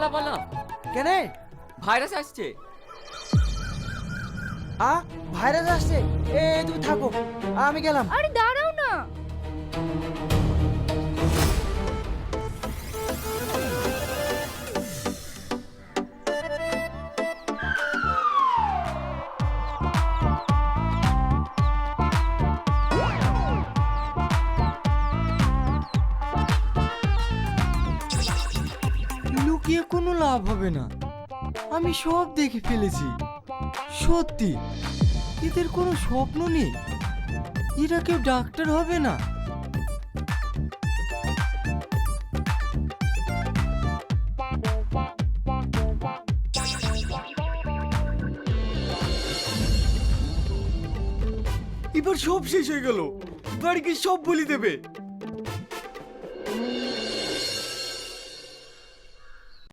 পালা পালা, কেন? ভাইরাস আসছে। ভাইরাস আসছে? তুমি থাকো, আমি গেলাম। আরে দাঁড়াও না। লুকিয়ে কোনো লাভ হবে না, আমি সব দেখে ফেলেছি। সত্যি এদের কোনো স্বপ্ন নেই, এরা কেউ ডাক্তার হবে না। এবার সব শেষ হয়ে গেল, বাড়িকে সব বলি দেবে।